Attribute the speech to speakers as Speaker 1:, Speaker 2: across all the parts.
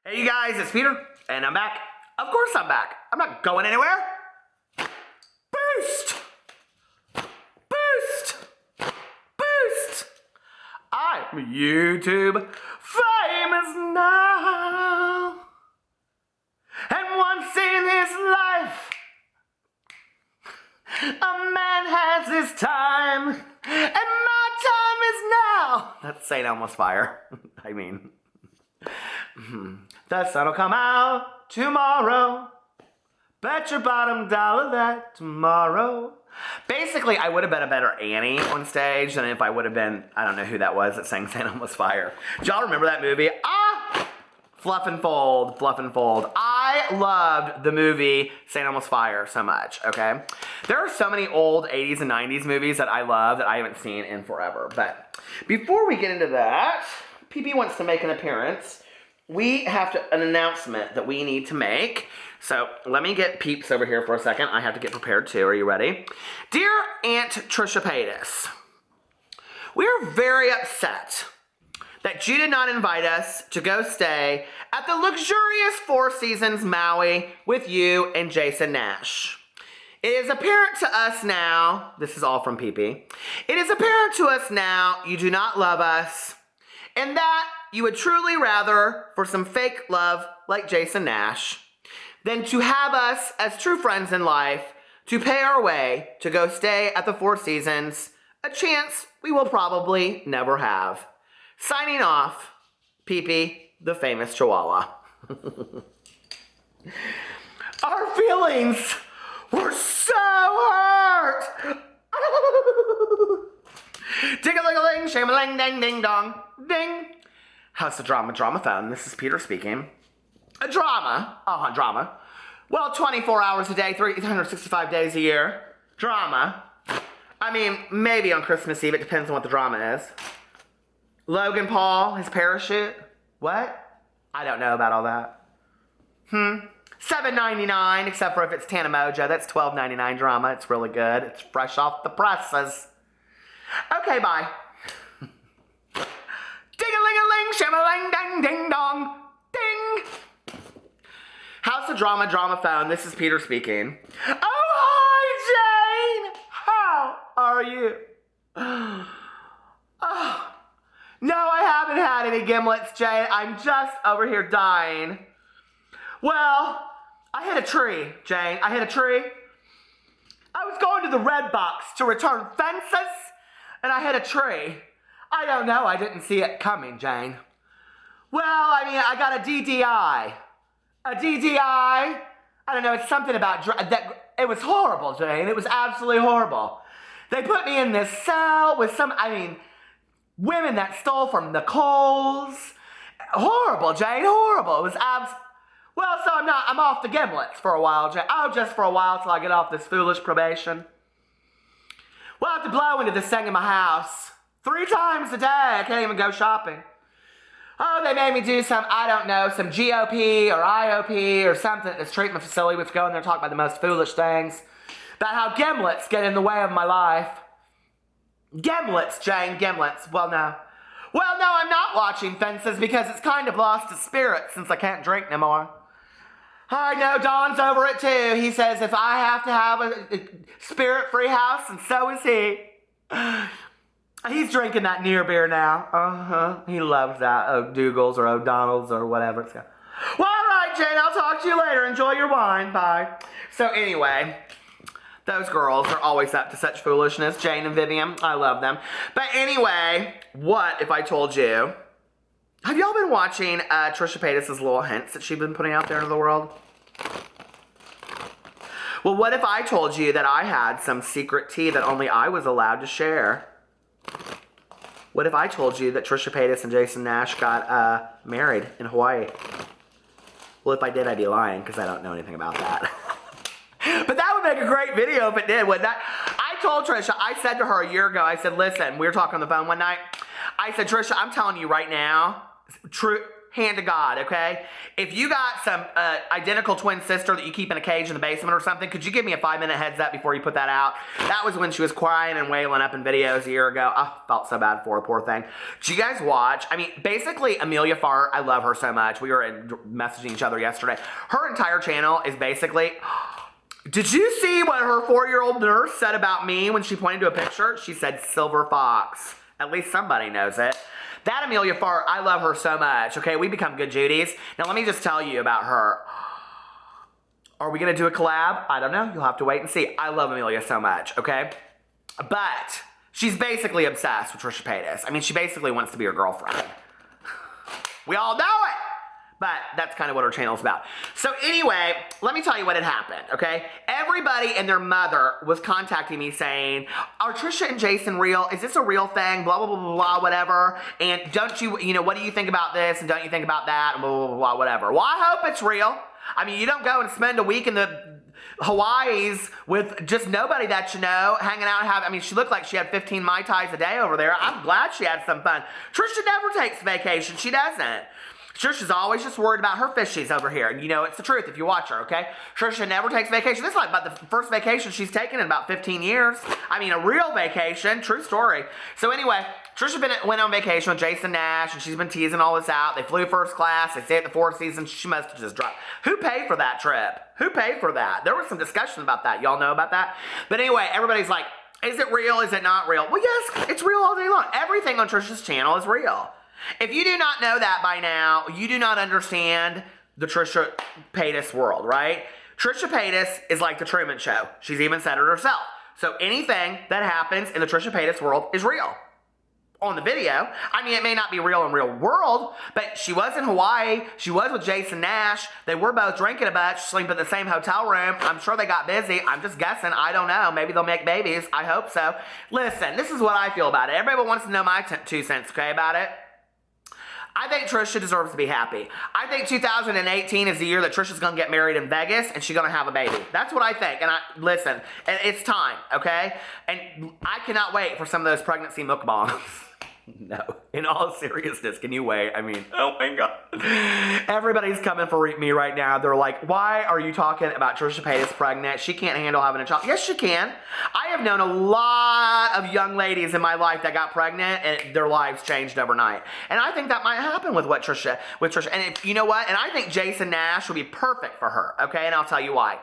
Speaker 1: Hey you guys, it's Peter, and I'm back. Of course I'm back. I'm not going anywhere. Boost! Boost! Boost! I'm YouTube famous now. And once in his life, a man has his time, and my time is now. That's St. Elmo's Fire. I mean, the sun'll come out tomorrow. Bet your bottom dollar that tomorrow. Basically, I would have been a better Annie on stage than if I would have been, I don't know who that was that sang St. Elmo's Fire. Do y'all remember that movie? Fluff and Fold, Fluff and Fold. I loved the movie St. Elmo's Fire so much, okay? There are so many old 80s and 90s movies that I love that I haven't seen in forever. But before we get into that, Pipi wants to make an appearance. We have an announcement that we need to make. So let me get Peeps over here for a second. I have to get prepared too. Are you ready? Dear Aunt Trisha Paytas, we're very upset that you did not invite us to go stay at the luxurious Four Seasons Maui with you and Jason Nash. It is apparent to us now, this is all from Pipi, it is apparent to us now you do not love us, and that you would truly rather for some fake love like Jason Nash than to have us as true friends in life to pay our way to go stay at the Four Seasons, a chance we will probably never have. Signing off, Pipi the famous Chihuahua. Our feelings were so hurt. Ding-a-ling-a-ling, sham-a-ling, ding-ding-dong, ding. How's the drama phone? This is Peter speaking. A drama? Drama. Well, 24 hours a day, 365 days a year. Drama. I mean, maybe on Christmas Eve. It depends on what the drama is. Logan Paul, his parachute. What? I don't know about all that. $7.99, except for if it's Tana Mojo. That's $12.99 drama. It's really good. It's fresh off the presses. Okay, bye. Ding-a-ling-a-ling, sham-a-ling, ding-ding-dong, ding. How's the drama phone? This is Peter speaking. Oh, hi, Jane. How are you? Oh, no, I haven't had any gimlets, Jane. I'm just over here dying. Well, I hit a tree, Jane. I hit a tree. I was going to the red box to return fences, and I hit a tree. I don't know. I didn't see it coming, Jane. Well, I mean, I got a DDI. A DDI? I don't know. It's something about that. It was horrible, Jane. It was absolutely horrible. They put me in this cell with women that stole from the Coles. Horrible, Jane. Horrible. It was well, so I'm off the gimlets for a while, Jane. Oh, just for a while till I get off this foolish probation. Well, I have to blow into this thing in my house 3 times a day. I can't even go shopping. Oh, they made me do some GOP or IOP or something at this treatment facility. We have to go in there and talk about the most foolish things. About how gimlets get in the way of my life. Gimlets, Jane, gimlets. Well, no, I'm not watching Fences because it's kind of lost its spirit since I can't drink no more. I know, Don's over it too. He says if I have to have a spirit-free house, and so is he. He's drinking that near beer now. He loves that. O'Dougall's or O'Donnell's or whatever it's called. Well, all right, Jane, I'll talk to you later. Enjoy your wine. Bye. So anyway, those girls are always up to such foolishness. Jane and Vivian, I love them. But anyway, what if I told you? Have y'all been watching Trisha Paytas' little hints that she's been putting out there into the world? Well, what if I told you that I had some secret tea that only I was allowed to share? What if I told you that Trisha Paytas and Jason Nash got married in Hawaii? Well, if I did, I'd be lying because I don't know anything about that. But that would make a great video if it did, wouldn't that? I told Trisha, I said to her a year ago, I said, listen, we were talking on the phone one night. I said, Trisha, I'm telling you right now, hand to God, okay? If you got some identical twin sister that you keep in a cage in the basement or something, could you give me a 5-minute heads up before you put that out? That was when she was crying and wailing up in videos a year ago. I felt so bad for her, poor thing. Did you guys watch? I mean, basically, Amelia Farr, I love her so much. We were messaging each other yesterday. Her entire channel is basically... Did you see what her 4-year-old nurse said about me when she pointed to a picture? She said silver fox. At least somebody knows it. That Amelia Farr, I love her so much, okay? We become good Judies. Now, let me just tell you about her. Are we going to do a collab? I don't know. You'll have to wait and see. I love Amelia so much, okay? But she's basically obsessed with Trisha Paytas. I mean, she basically wants to be her girlfriend. We all know it. But that's kind of what her channel's about. So anyway, let me tell you what had happened, okay? Everybody and their mother was contacting me saying, are Trisha and Jason real? Is this a real thing? Blah, blah, blah, blah, blah, whatever. And don't you, what do you think about this? And don't you think about that? And blah, blah, blah, blah, whatever. Well, I hope it's real. I mean, you don't go and spend a week in the Hawaii's with just nobody that you know, hanging out and having, I mean, she looked like she had 15 Mai Tais a day over there. I'm glad she had some fun. Trisha never takes vacation. She doesn't. Trisha's always just worried about her fishies over here. And you know, it's the truth if you watch her, okay? Trisha never takes vacation. This is like about the first vacation she's taken in about 15 years. I mean, a real vacation. True story. So anyway, Trisha went on vacation with Jason Nash, and she's been teasing all this out. They flew first class. They stayed at the Four Seasons. She must have just dropped. Who paid for that trip? Who paid for that? There was some discussion about that. Y'all know about that? But anyway, everybody's like, is it real? Is it not real? Well, yes, it's real all day long. Everything on Trisha's channel is real. If you do not know that by now, you do not understand the Trisha Paytas world, right? Trisha Paytas is like the Truman Show. She's even said it herself. So anything that happens in the Trisha Paytas world is real. On the video, I mean, it may not be real in real world, but she was in Hawaii. She was with Jason Nash. They were both drinking a bunch, sleeping in the same hotel room. I'm sure they got busy. I'm just guessing. I don't know. Maybe they'll make babies. I hope so. Listen, this is what I feel about it. Everybody wants to know my 2 cents, okay, about it? I think Trisha deserves to be happy. I think 2018 is the year that Trisha's going to get married in Vegas and she's going to have a baby. That's what I think. And listen, and it's time, okay? And I cannot wait for some of those pregnancy mukbangs. No, in all seriousness, can you wait? I mean, oh my God. Everybody's coming for me right now. They're like, why are you talking about Trisha Paytas pregnant? She can't handle having a child. Yes, she can. I have known a lot of young ladies in my life that got pregnant and their lives changed overnight. And I think that might happen with Trisha. And if, you know what? And I think Jason Nash would be perfect for her, okay? And I'll tell you why.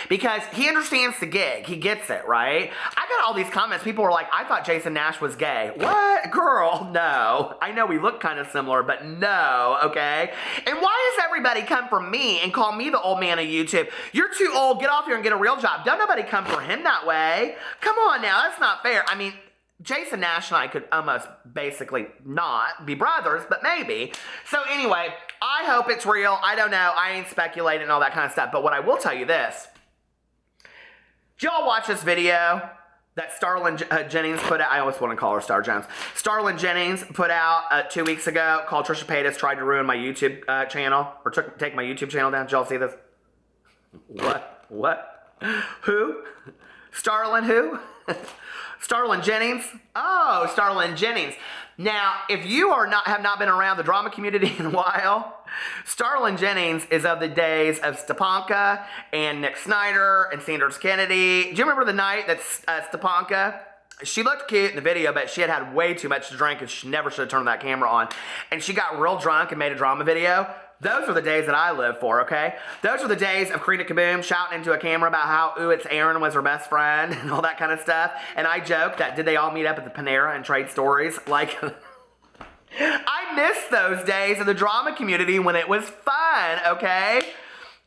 Speaker 1: Because he understands the gig. He gets it, right? I got all these comments. People were like, I thought Jason Nash was gay. What? Girl. No. I know we look kind of similar, but no, okay? And why does everybody come for me and call me the old man of YouTube? You're too old. Get off here and get a real job. Don't nobody come for him that way. Come on now. That's not fair. I mean, Jason Nash and I could almost basically not be brothers, but maybe. So anyway, I hope it's real. I don't know. I ain't speculating and all that kind of stuff. But what I will tell you this. Did y'all watch this video that Starla Jennings put out? I always want to call her Star Jones. Starla Jennings put out 2 weeks ago called Trisha Paytas Tried to Ruin My YouTube Channel, or take my YouTube channel down. Did y'all see this? What? Who? Starla who? Starla Jennings? Oh, Starla Jennings. Now, if you have not been around the drama community in a while, Starla Jennings is of the days of Stepanka and Nick Snyder and Sanders Kennedy. Do you remember the night that Stepanka, she looked cute in the video, but she had way too much to drink and she never should have turned that camera on. And she got real drunk and made a drama video. Those are the days that I live for, okay? Those are the days of Karina Kaboom shouting into a camera about how, ooh, it's Aaron was her best friend and all that kind of stuff. And I joked that, did they all meet up at the Panera and trade stories? Like, I miss those days in the drama community when it was fun, okay?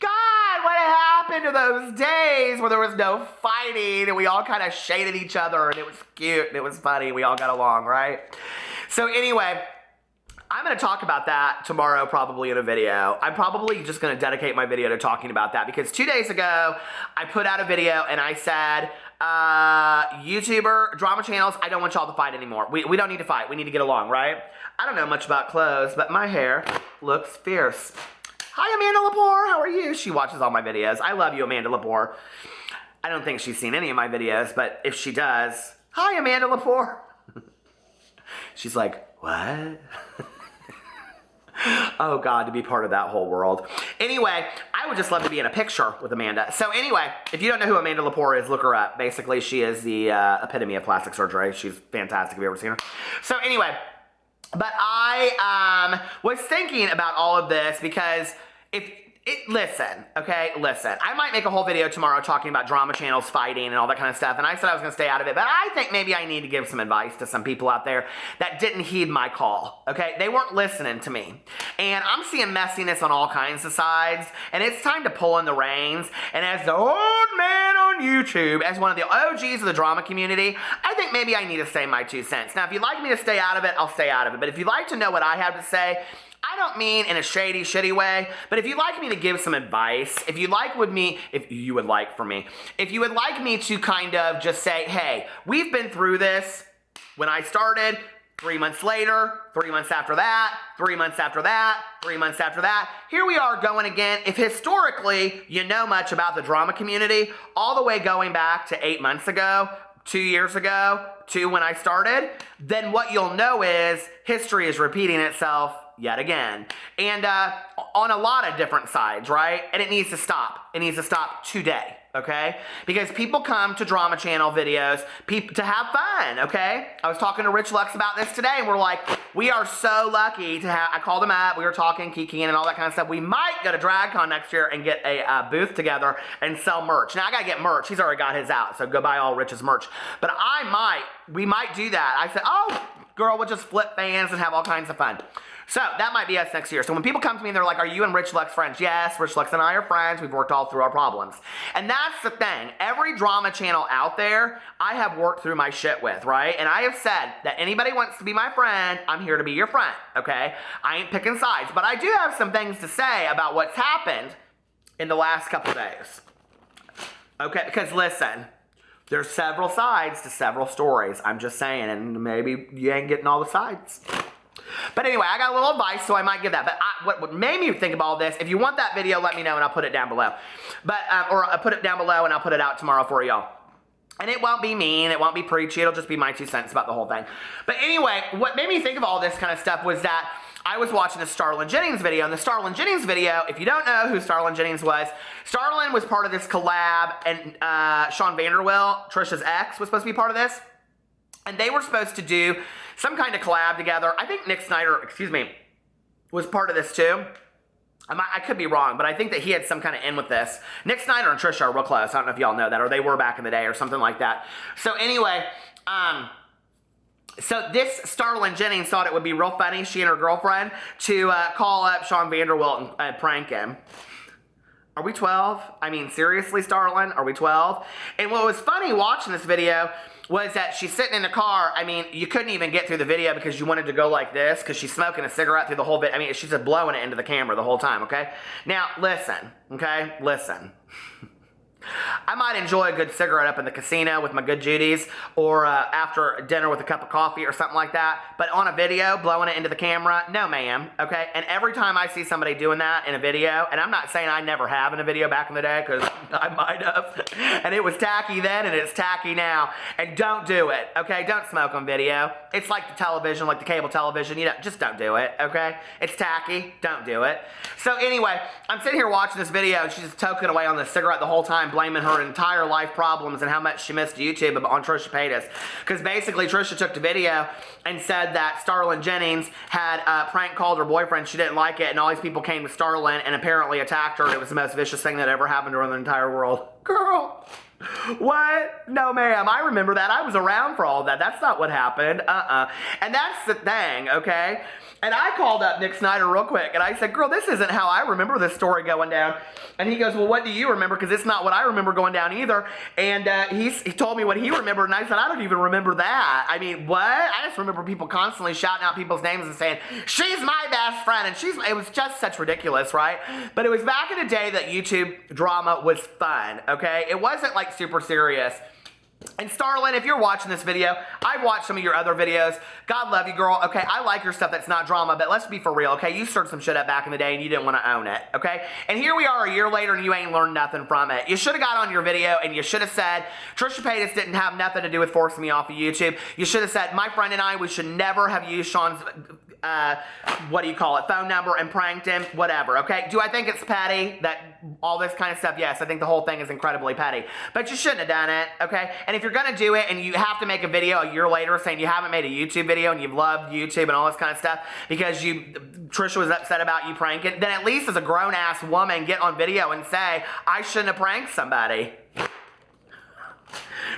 Speaker 1: God, what happened to those days where there was no fighting and we all kind of shaded each other and it was cute and it was funny. We all got along, right? So anyway, I'm going to talk about that tomorrow probably in a video. I'm probably just going to dedicate my video to talking about that because 2 days ago, I put out a video and I said, YouTuber, drama channels, I don't want y'all to fight anymore. We don't need to fight. We need to get along, right? I don't know much about clothes, but my hair looks fierce. Hi, Amanda Lepore. How are you? She watches all my videos. I love you, Amanda Lepore. I don't think she's seen any of my videos, but if she does, hi, Amanda Lepore. She's like, what? Oh God, to be part of that whole world. Anyway, I would just love to be in a picture with Amanda. So anyway, if you don't know who Amanda Lepore is, look her up. Basically, she is the epitome of plastic surgery. She's fantastic. Have you ever seen her? So anyway, but I was thinking about all of this because listen, okay, listen. I might make a whole video tomorrow talking about drama channels fighting and all that kind of stuff, and I said I was going to stay out of it, but I think maybe I need to give some advice to some people out there that didn't heed my call, okay? They weren't listening to me, and I'm seeing messiness on all kinds of sides, and it's time to pull in the reins, and as the old man on YouTube, as one of the OGs of the drama community, I think maybe I need to say my 2 cents. Now, if you'd like me to stay out of it, I'll stay out of it, but if you'd like to know what I have to say, I don't mean in a shady, shitty way, but if you'd like me to give some advice, if you would like me to kind of just say, hey, we've been through this when I started, 3 months later, 3 months after that, 3 months after that, 3 months after that. Here we are going again. If historically you know much about the drama community, all the way going back to 8 months ago, 2 years ago, to when I started, then what you'll know is history is repeating itself yet again. And on a lot of different sides, right? And it needs to stop. It needs to stop today, okay? Because people come to drama channel videos to have fun, okay? I was talking to Rich Lux about this today, and we're like, we are so lucky to have, I called him up, we were talking, kikiing and all that kind of stuff. We might go to DragCon next year and get a booth together and sell merch. Now, I gotta get merch. He's already got his out, so go buy all Rich's merch. But we might do that. I said, oh, girl, we'll just flip fans and have all kinds of fun. So that might be us next year. So when people come to me and they're like, are you and Rich Lux friends? Yes, Rich Lux and I are friends. We've worked all through our problems. And that's the thing. Every drama channel out there, I have worked through my shit with, right? And I have said that anybody wants to be my friend, I'm here to be your friend, okay? I ain't picking sides. But I do have some things to say about what's happened in the last couple days. Okay, because listen, there's several sides to several stories. I'm just saying, and maybe you ain't getting all the sides. But anyway, I got a little advice, so I might give that. But what made me think of all this, if you want that video, let me know, and I'll put it down below. But, or I'll put it down below, and I'll put it out tomorrow for y'all. And it won't be mean, it won't be preachy, it'll just be my 2 cents about the whole thing. But anyway, what made me think of all this kind of stuff was that I was watching the Starla Jennings video, and the Starla Jennings video, if you don't know who Starla Jennings was part of this collab, and Sean Vanderwill, Trisha's ex, was supposed to be part of this. And they were supposed to do some kind of collab together. I think Nick Snyder, was part of this too. I could be wrong, but I think that he had some kind of in with this. Nick Snyder and Trisha are real close. I don't know if y'all know that, or they were back in the day or something like that. So anyway, so this Starla Jennings thought it would be real funny, she and her girlfriend, to call up Sean Vanderwilt and prank him. Are we 12? I mean, seriously, Starlin? Are we 12? And what was funny watching this video was that she's sitting in the car. I mean, you couldn't even get through the video because you wanted to go like this because she's smoking a cigarette through the whole bit. I mean, she's just blowing it into the camera the whole time, okay? Now, listen, okay? Listen. I might enjoy a good cigarette up in the casino with my good Judies, or after dinner with a cup of coffee or something like that. But on a video, blowing it into the camera, no ma'am, okay? And every time I see somebody doing that in a video, and I'm not saying I never have in a video back in the day, because I might have, and it was tacky then and it's tacky now, and don't do it, okay? Don't smoke on video. It's like the television, like the cable television, you know, just don't do it, okay? It's tacky, don't do it. So anyway, I'm sitting here watching this video, and she's just toking away on the cigarette the whole time, blaming her entire life problems and how much she missed YouTube on Trisha Paytas. Because basically Trisha took the video and said that Starla Jennings had prank called her boyfriend. She didn't like it, and all these people came to Starla and apparently attacked her. It was the most vicious thing that ever happened to her in the entire world. Girl, what? No, ma'am. I remember that. I was around for all that. That's not what happened. And that's the thing, okay? And I called up Nick Snyder real quick, and I said, girl, this isn't how I remember this story going down. And he goes, well, what do you remember? Because it's not what I remember going down either. And he told me what he remembered, and I said, I don't even remember that. I mean, what? I just remember people constantly shouting out people's names and saying, she's my best friend. And it was just such ridiculous, right? But it was back in the day that YouTube drama was fun, okay? It wasn't like super serious. And Starlin, if you're watching this video, I've watched some of your other videos. God love you, girl. Okay, I like your stuff that's not drama, but let's be for real, okay? You stirred some shit up back in the day and you didn't want to own it, okay? And here we are a year later and you ain't learned nothing from it. You should have got on your video and you should have said, Trisha Paytas didn't have nothing to do with forcing me off of YouTube. You should have said, my friend and I, we should never have used Sean's what do you call it, phone number and pranked him, whatever, okay? Do I think it's petty, that all this kind of stuff? Yes, I think the whole thing is incredibly petty. But you shouldn't have done it, okay? And if you're gonna do it and you have to make a video a year later saying you haven't made a YouTube video and you've loved YouTube and all this kind of stuff because Trisha was upset about you pranking, then at least as a grown-ass woman, get on video and say, I shouldn't have pranked somebody.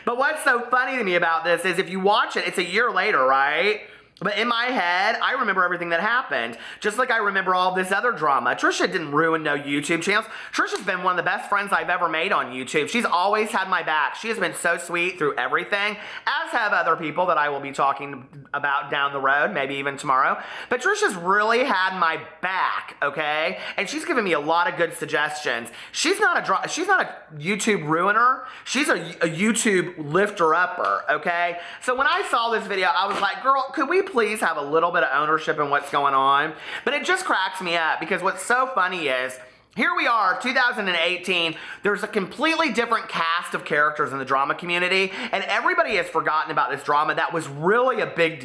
Speaker 1: But what's so funny to me about this is if you watch it, it's a year later, right? But in my head, I remember everything that happened. Just like I remember all this other drama. Trisha didn't ruin no YouTube channels. Trisha's been one of the best friends I've ever made on YouTube. She's always had my back. She has been so sweet through everything, as have other people that I will be talking about down the road, maybe even tomorrow. But Trisha's really had my back, okay? And she's given me a lot of good suggestions. She's not a YouTube ruiner. She's a YouTube lifter-upper, okay? So when I saw this video, I was like, girl, could we please have a little bit of ownership in what's going on? But it just cracks me up because what's so funny is here we are, 2018, there's a completely different cast of characters in the drama community, and everybody has forgotten about this drama that was really a big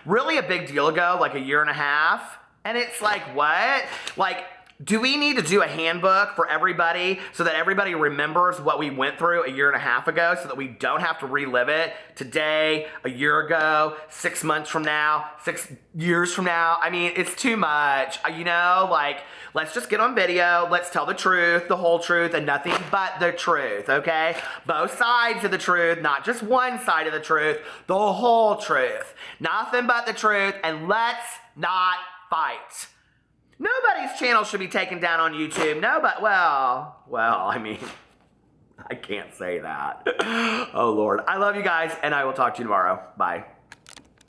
Speaker 1: really a big deal ago, like a year and a half. And it's like, what? Like, do we need to do a handbook for everybody so that everybody remembers what we went through a year and a half ago so that we don't have to relive it today, a year ago, 6 months from now, 6 years from now? I mean, it's too much, you know? Like, let's just get on video, let's tell the truth, the whole truth, and nothing but the truth, okay? Both sides of the truth, not just one side of the truth, the whole truth. Nothing but the truth, and let's not fight. Nobody's channel should be taken down on YouTube. Nobody, well, I mean, I can't say that. Oh, Lord. I love you guys, and I will talk to you tomorrow. Bye.